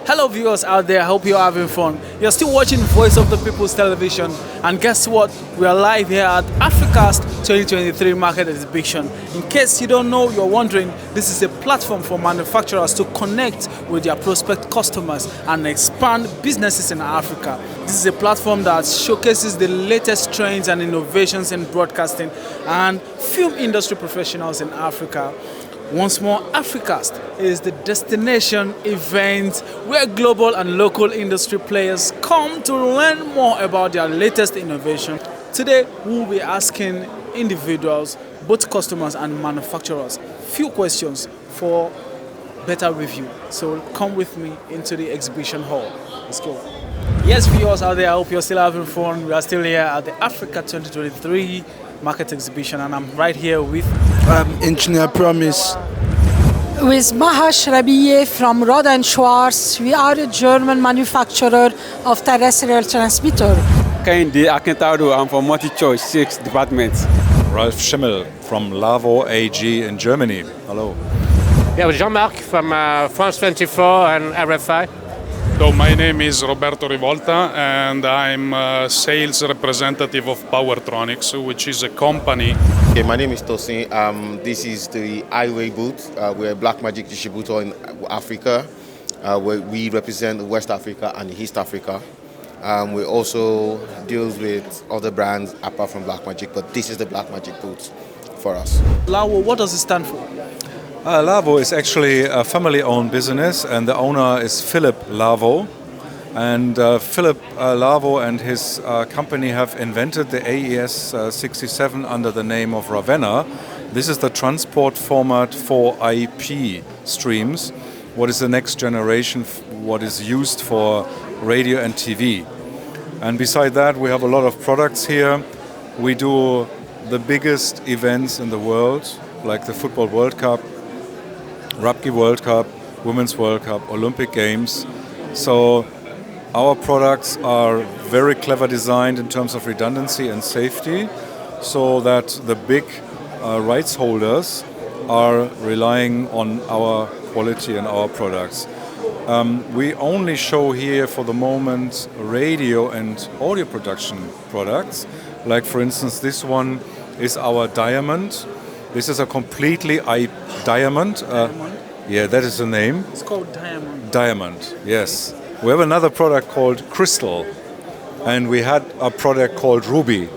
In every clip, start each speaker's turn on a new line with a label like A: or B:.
A: Hello viewers out there, I hope you're having fun. You're still watching Voice of the People's Television, and guess what? We are live here at AFRICAST 2023 Market Exhibition. In case you don't know, you're wondering, this is a platform for manufacturers to connect with their prospect customers and expand businesses in Africa. This is a platform that showcases the latest trends and innovations in broadcasting and film industry professionals in Africa. Once more, AFRICAST is the destination event where global and local industry players come to learn more about their latest innovation. Today, we'll be asking individuals, both customers and manufacturers, few questions for better review. So come with me into the exhibition hall. Let's go. Yes, viewers out there, I hope you're still having fun. We are still here at the Africa 2023 Market Exhibition, and I'm right here with
B: Engineer Promise.
C: With Mahash Rabiye from Rod & Schwarz. We are a German manufacturer of terrestrial transmitter.
D: Kendi Akentado, I'm from Multi-Choice 6 Department.
E: Ralf Schimmel from Lavo AG in Germany. Hello.
F: Yeah, Jean-Marc from France 24 and Rufai.
G: So my name is Roberto Rivolta and I'm a sales representative of Powertronics, which is a company.
H: Okay, my name is Tosin. This is the Highway booth. We're a Black Magic distributor in Africa. Where we represent West Africa and East Africa. We also deal with other brands apart from Black Magic, but this is the Black Magic booth for us.
A: Lavo. What does it stand for?
E: Lavo is actually a family-owned business, and the owner is Philip Lavo. And Philip Lavo and his company have invented the AES 67 under the name of Ravenna. This is the transport format for IP streams. What is the next generation? What is used for radio and TV? And beside that, we have a lot of products here. We do the biggest events in the world, like the Football World Cup, Rugby World Cup, Women's World Cup, Olympic Games. So our products are very clever designed in terms of redundancy and safety, so that the big rights holders are relying on our quality and our products. We only show here for the moment radio and audio production products. Like for instance, this one is our Diamond. This is a completely diamond. Yeah, that is the name.
A: It's called Diamond.
E: Diamond, yes. We have another product called Crystal, and we had a product called Ruby.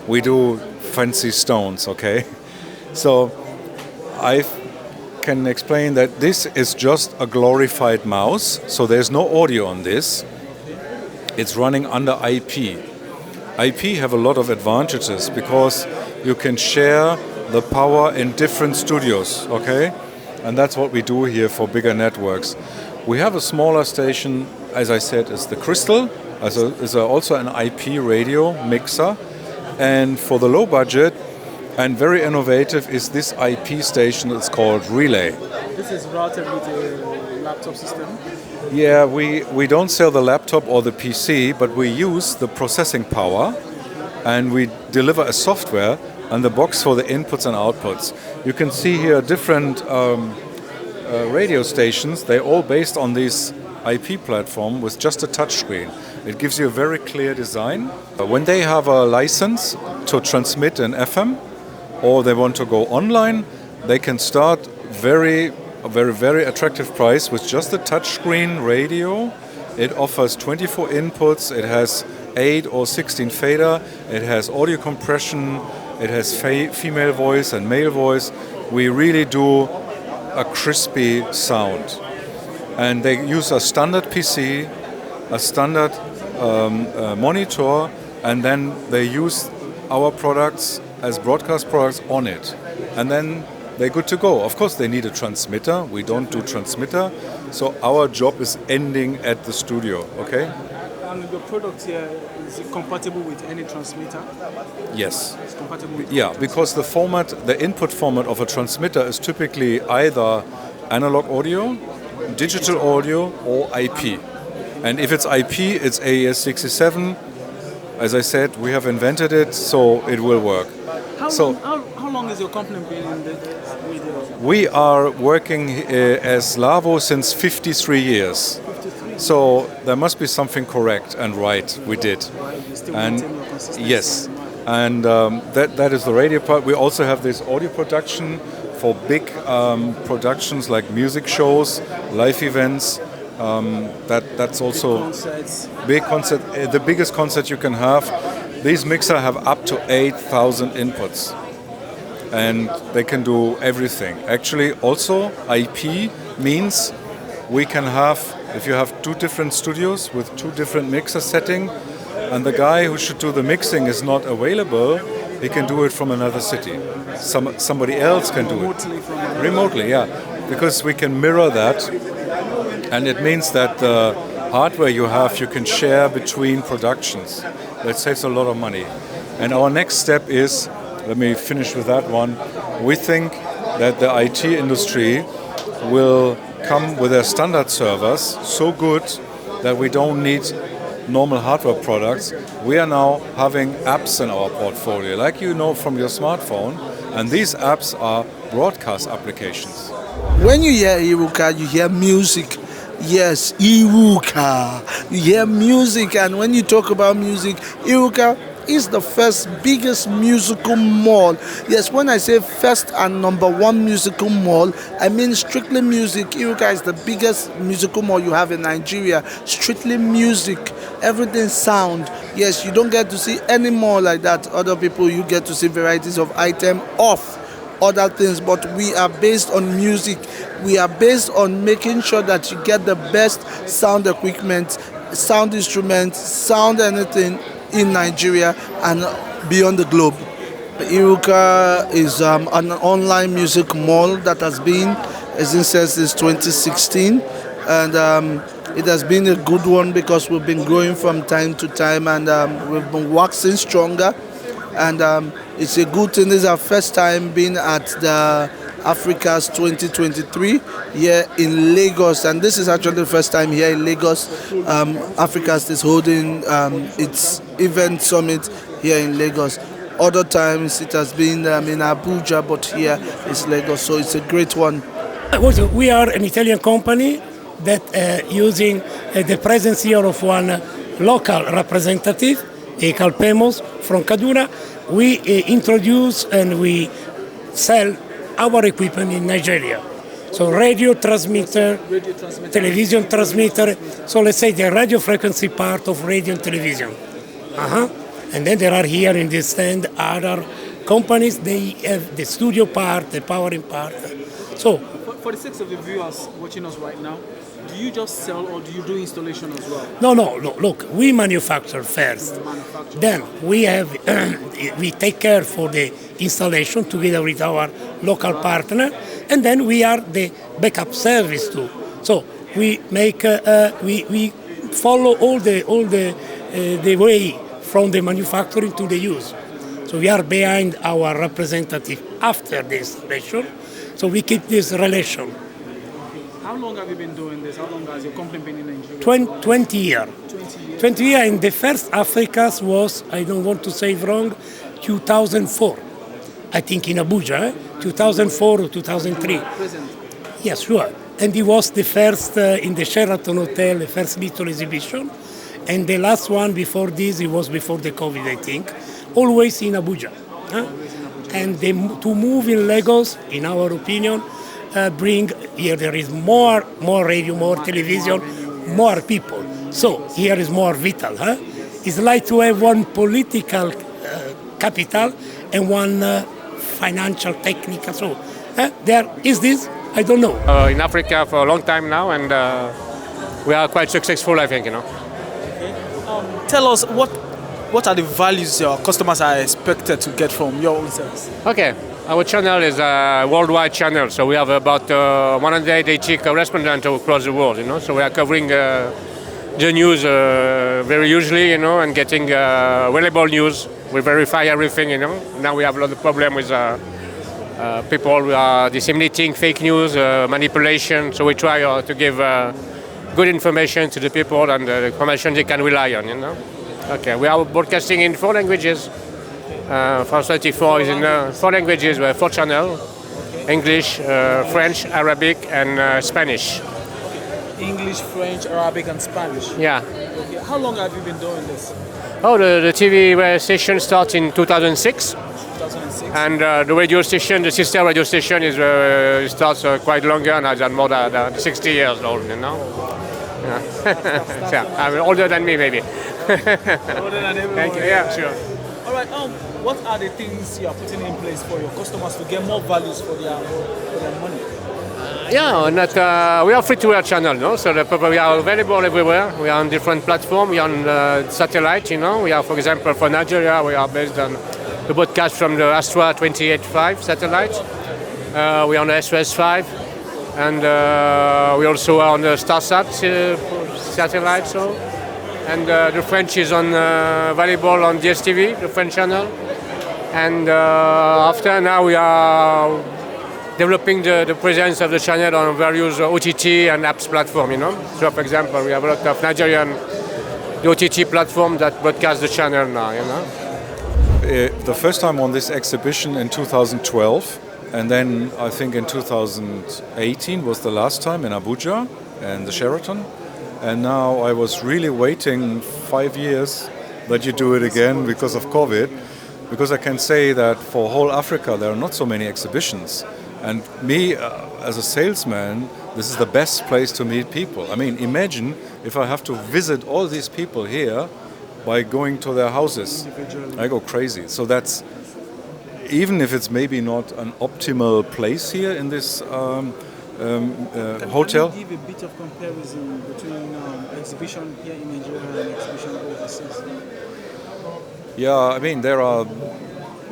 E: We do fancy stones, okay? So I can explain that this is just a glorified mouse, so there's no audio on this. It's running under IP. IP have a lot of advantages because you can share the power in different studios, okay? And that's what we do here for bigger networks. We have a smaller station, as I said, is the Crystal, is also an IP radio mixer. And for the low budget and very innovative is this IP station. It's called Relay.
A: This is routed with a laptop system?
E: Yeah, we don't sell the laptop or the PC, but we use the processing power and we deliver a software and the box for the inputs and outputs. You can see here different radio stations. They're all based on this IP platform with just a touch screen. It gives you a very clear design. When they have a license to transmit in FM or they want to go online, they can start very attractive price with just a touchscreen radio. It offers 24 inputs. It has 8 or 16 fader. It has audio compression. It has female voice and male voice. We really do a crispy sound. And they use a standard PC, a standard monitor, and then they use our products as broadcast products on it. And then they're good to go. Of course, they need a transmitter. We don't do transmitter. So our job is ending at the studio, okay?
A: And your product here, is it compatible with any transmitter?
E: Yes.
A: It's compatible with
E: because the input format of a transmitter is typically either analog audio, digital audio, or IP. And if it's IP, it's AES 67. As I said, we have invented it, so it will work.
A: How long has your company been in the media?
E: We are working as Lavo since 53 years.
A: 53
E: So there must be something correct and right we did. And yes, and that is the radio part. We also have this audio production for big productions like music shows, live events. That's also big concert. The biggest concert you can have. These mixers have up to 8,000 inputs, and they can do everything. Actually, also IP means we can have, if you have two different studios with two different mixer setting, and the guy who should do the mixing is not available, he can do it from another city. Somebody else can do it remotely, yeah, because we can mirror that, and it means that the hardware you have, you can share between productions. That saves a lot of money. And our next step is, let me finish with that one. We think that the IT industry will come with their standard servers so good that we don't need normal hardware products. We are now having apps in our portfolio, like you know from your smartphone, and these apps are broadcast applications.
B: When you hear Iruka, you hear music. Yes, Iruka. You hear music, and when you talk about music, Iruka is the first biggest musical mall. Yes, when I say first and number one musical mall, I mean strictly music. Iruka is the biggest musical mall you have in Nigeria. Strictly music, everything sound. Yes, you don't get to see any mall like that. Other people, you get to see varieties of item off other things, but we are based on music. We are based on making sure that you get the best sound equipment, sound instruments, sound anything in Nigeria and beyond the globe. Iruka is an online music mall that has been since 2016, and it has been a good one because we've been growing from time to time, and we've been waxing stronger, and it's a good thing. This is our first time being at the AFRICAST 2023 here in Lagos, and this is actually the first time here in Lagos. AFRICAST is holding its event summit here in Lagos. Other times it has been in Abuja, but here is Lagos, so it's a great one.
I: We are an Italian company that using the presence here of one local representative, Calpemos from Kaduna. We introduce and we sell our equipment in Nigeria. So radio transmitter, television transmitter. So let's say the radio frequency part of radio and television. And then there are here in this stand other companies. They have the studio part, the powering part. So
A: for the sake of the viewers watching us right now, do you just sell or do you do installation as well?
I: No. Look, we manufacture first. Then we have we take care for the installation together with our local partner, and then we are the backup service too. So we make we follow all the way from the manufacturing to the use. So we are behind our representative after the installation. So we keep this relation.
A: How long have you been doing this? How long has your company been in Nigeria?
I: 20 years. 20 years, and the first AFRICAST was, I don't want to say it wrong, 2004. I think in Abuja, 2004 or 2003. Yes, sure. And it was the first in the Sheraton Hotel, the first little exhibition. And the last one before this, it was before the COVID, I think. Always in Abuja. And to move in Lagos, in our opinion, bring here there is more radio, more television, more people. So here is more vital. It's like to have one political capital and one financial technical. So there is this. I don't know.
F: In Africa for a long time now, and we are quite successful, I think.
A: Tell us what are the values your customers are expected to get from your own service?
F: Okay. Our channel is a worldwide channel, so we have about 180 correspondents across the world, So we are covering the news very usually, and getting reliable news. We verify everything, Now we have a lot of problem with people who are disseminating fake news, manipulation. So we try to give good information to the people and the information they can rely on, Okay, we are broadcasting in 4 languages. France 24 is in 4 languages. We have 4 channels: English, French, Arabic, and Spanish.
A: English, French, Arabic, and Spanish.
F: Yeah.
A: Okay. How long have you been doing this?
F: Oh, the TV station starts in 2006.
A: 2006.
F: And the radio station, the sister radio station, starts quite longer now, than more than 60 years old, you know. Yeah. Yeah, I mean, older than me, maybe.
A: Older than everyone.
F: Thank you. Yeah, sure.
A: All right. What are the things you are putting in place for your customers to get more values for their money?
F: Yeah, we are free-to-air channel, no? So we are available everywhere. We are on different platforms. We are on satellite, you know. We are, for example, for Nigeria, we are based on the broadcast from the Astra 28.5 satellite. We are on the SOS-5, and we also are on the Starsat satellite. So, and the French is on available on DSTV, the French channel. And after now, we are developing the presence of the channel on various OTT and apps platform, you know. So, for example, we have a lot of Nigerian OTT platform that broadcast the channel now, you know.
E: The first time on this exhibition in 2012, and then I think in 2018 was the last time in Abuja and the Sheraton. And now I was really waiting 5 years that you do it again because of COVID, because I can say that for whole Africa there are not so many exhibitions. And me, as a salesman, this is the best place to meet people. I mean, imagine if I have to visit all these people here by going to their houses. I go crazy. So that's, even if it's maybe not an optimal place here in this hotel.
A: Can you give a bit of comparison between exhibition here in Nigeria and exhibition overseas?
E: Yeah, I mean, there are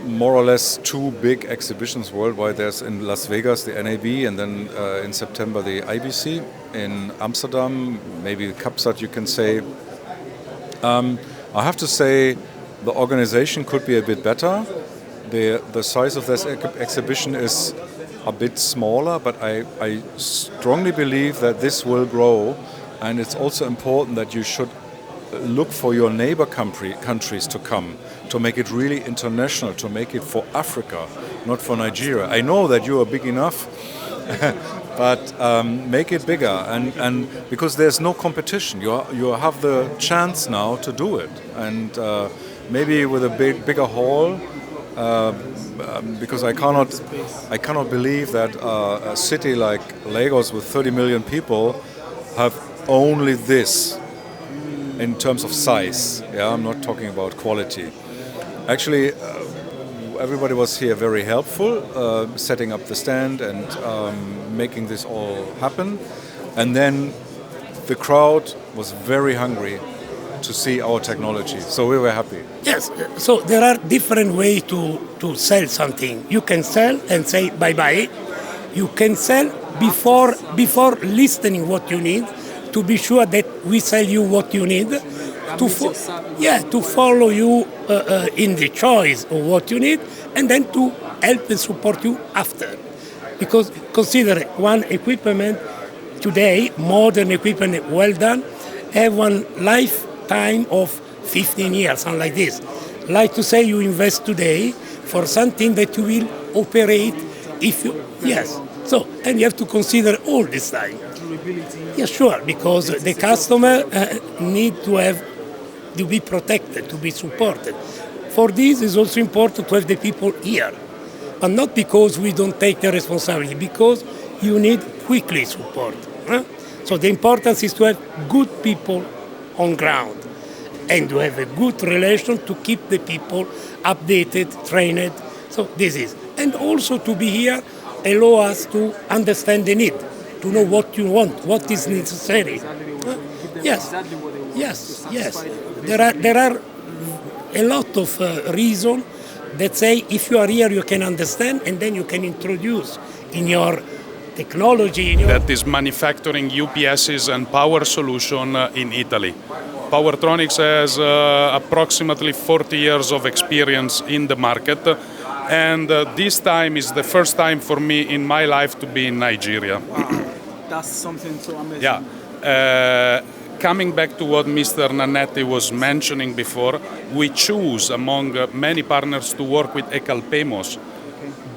E: more or less two big exhibitions worldwide. There's in Las Vegas the NAB, and then in September the IBC. In Amsterdam, maybe Capsat, you can say. I have to say the organization could be a bit better. The size of this exhibition is a bit smaller, but I strongly believe that this will grow, and it's also important that you should look for your neighbor countries to come, to make it really international, to make it for Africa, not for Nigeria. I know that you are big enough, but make it bigger, and because there's no competition, you have the chance now to do it, and maybe with a bigger hall, because I cannot believe that a city like Lagos with 30 million people have only this in terms of size. Yeah, I'm not talking about quality. Actually, everybody was here very helpful, setting up the stand and making this all happen. And then the crowd was very hungry to see our technology, so we were happy.
I: Yes, so there are different ways to sell something. You can sell and say bye-bye. You can sell before listening what you need, to be sure that we sell you what you need, to follow you in the choice of what you need, and then to help and support you after. Because consider one equipment today, modern equipment, well done, have one lifetime of 15 years, something like this. Like to say you invest today for something that you will operate if you, yes. So, and you have to consider all this time. Yeah, sure, because the customer need to be protected, to be supported. For this, it's also important to have the people here, but not because we don't take the responsibility, because you need quickly support. So the importance is to have good people on ground and to have a good relation to keep the people updated, trained. So this is. And also to be here allow us to understand the need, to know what you want, what is necessary. Yes, yes, yes. There are a lot of reasons that say if you are here you can understand, and then you can introduce in your technology.
G: That is manufacturing UPSs and power solution in Italy. Powertronics has approximately 40 years of experience in the market, and this time is the first time for me in my life to be in Nigeria.
A: Wow. That's something so amazing.
G: Yeah. Coming back to what Mr. Nannetti was mentioning before, we choose among many partners to work with Ecalpemos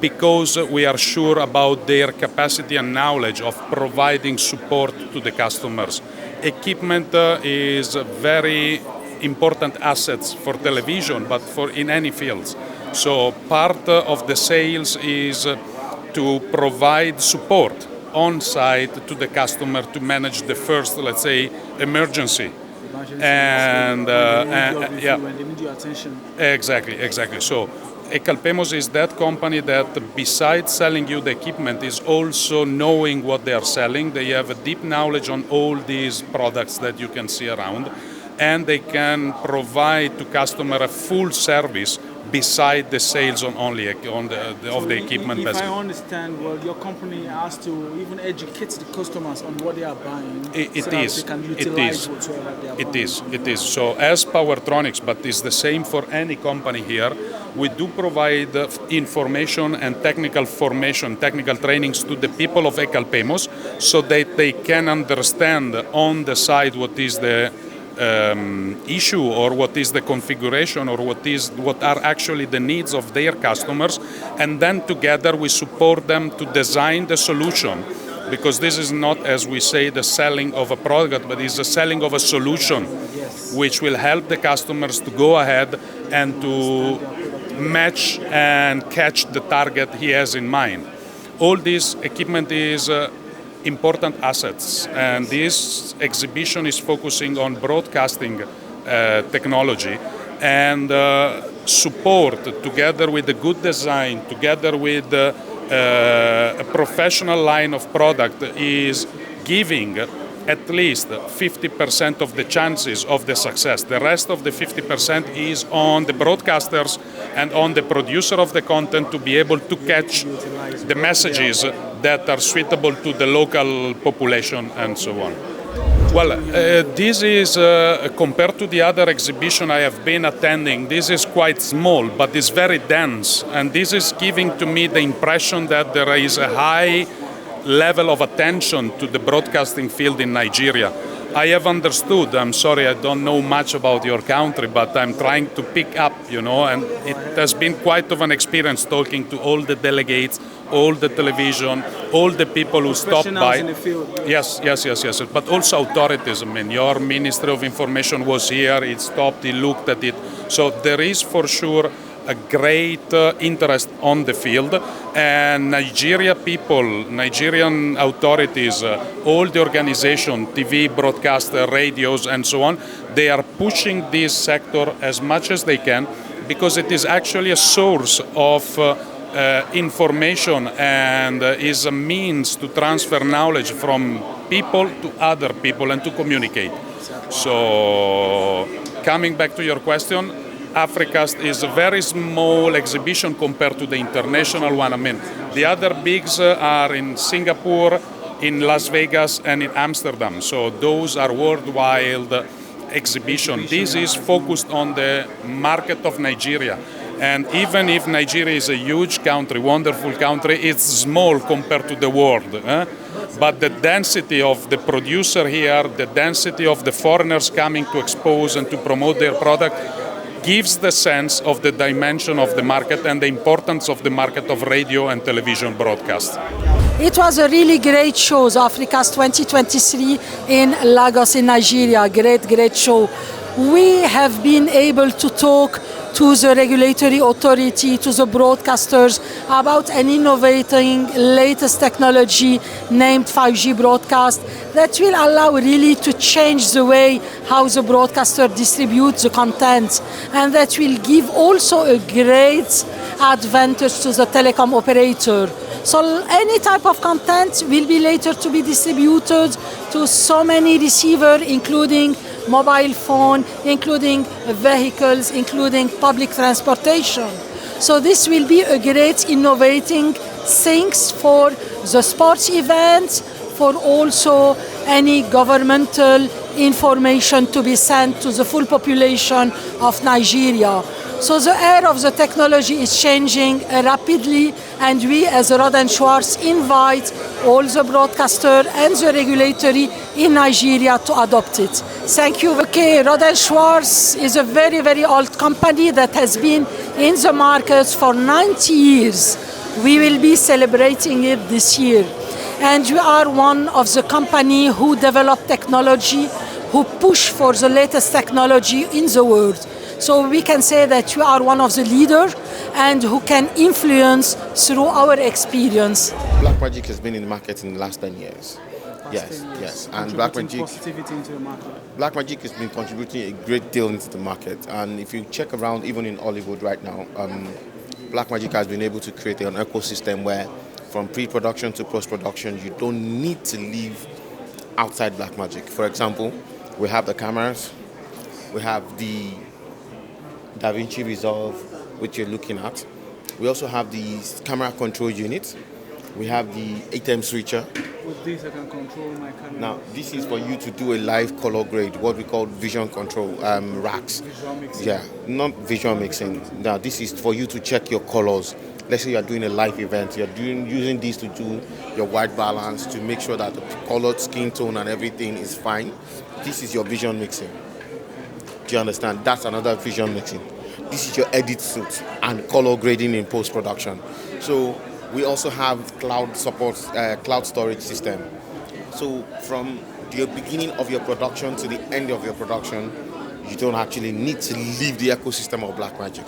G: because we are sure about their capacity and knowledge of providing support to the customers. Equipment is very important assets for television, but for in any fields. So part of the sales is to provide support on site to the customer to manage the first, let's say, emergency. And yeah,
A: when they need your attention.
G: exactly. So Ecalpemos is that company that, besides selling you the equipment, is also knowing what they are selling. They have a deep knowledge on all these products that you can see around, and they can provide to customer a full service beside the sales on only on the equipment.
A: If I understand, well, your company has to even educate the customers on what they are buying.
G: It is. So as Powertronics, but it's the same for any company here, we do provide information and technical formation, technical trainings to the people of Ecalpemos so that they can understand on the side what is the issue or what is the configuration or what are actually the needs of their customers, and then together we support them to design the solution, because this is not, as we say, the selling of a product, but it's the selling of a solution which will help the customers to go ahead and to match and catch the target he has in mind. All this equipment is important assets, and this exhibition is focusing on broadcasting technology and support, together with the good design, together with a professional line of product, is giving at least 50% of the chances of the success. The rest of the 50% is on the broadcasters and on the producer of the content to be able to catch the messages that are suitable to the local population and so on. Well, this is, compared to the other exhibition I have been attending, this is quite small, but it's very dense. And this is giving to me the impression that there is a high level of attention to the broadcasting field in Nigeria. I have understood, I'm sorry, I don't know much about your country, but I'm trying to pick up, and it has been quite of an experience talking to all the delegates, all the television, all the people who stopped by.
A: In the field.
G: Yes, but also authorities. I mean, your Ministry of Information was here, it stopped, he looked at it. So there is for sure a great interest on the field, and Nigeria people, Nigerian authorities, all the organization, TV, broadcaster, radios and so on, they are pushing this sector as much as they can, because it is actually a source of information and is a means to transfer knowledge from people to other people and to communicate. So coming back to your question, AFRICAST is a very small exhibition compared to the international one. I mean, the other bigs are in Singapore, in Las Vegas, and in Amsterdam. So those are worldwide exhibitions. This is focused on the market of Nigeria. And even if Nigeria is a huge country, wonderful country, it's small compared to the world. But the density of the producer here, the density of the foreigners coming to expose and to promote their product, gives the sense of the dimension of the market and the importance of the market of radio and television broadcast.
C: It was a really great show, the AFRICAST 2023 in Lagos in Nigeria. Great show. We have been able to talk to the regulatory authority, to the broadcasters about an innovating latest technology named 5G broadcast that will allow really to change the way how the broadcaster distributes the content, and that will give also a great advantage to the telecom operator. So any type of content will be later to be distributed to so many receivers, including mobile phone, including vehicles, including public transportation. So this will be a great innovating things for the sports events, for also any governmental information to be sent to the full population of Nigeria. So the era of the technology is changing rapidly, and we as Rod & Schwartz invite all the broadcaster and the regulatory in Nigeria to adopt it. Thank you. Okay, Rod & Schwartz is a very old company that has been in the market for 90 years. We will be celebrating it this year. And we are one of the company who develop technology, who push for the latest technology in the world. So we can say that we are one of the leaders and who can influence through our experience.
H: Blackmagic has been in the market in the last 10 years. Yes. And Blackmagic has been contributing a great deal into the market. And if you check around, even in Hollywood right now, Blackmagic has been able to create an ecosystem where from pre-production to post-production, you don't need to leave outside Blackmagic. For example, we have the cameras, we have the DaVinci Resolve, which you're looking at. We also have the camera control unit. We have the ATEM switcher.
A: With this, I can control my camera.
H: Now, this is for you to do a live color grade, what we call vision control racks.
A: Visual mixing.
H: Yeah, not visual mixing. Now, this is for you to check your colors. Let's say you're doing a live event. You're using this to do your white balance to make sure that the colored skin tone and everything is fine. This is your vision mixing. Do you understand? That's another vision mixing. This is your edit suite and color grading in post-production. So we also have cloud support, cloud storage system. So from the beginning of your production to the end of your production, you don't actually need to leave the ecosystem of Blackmagic.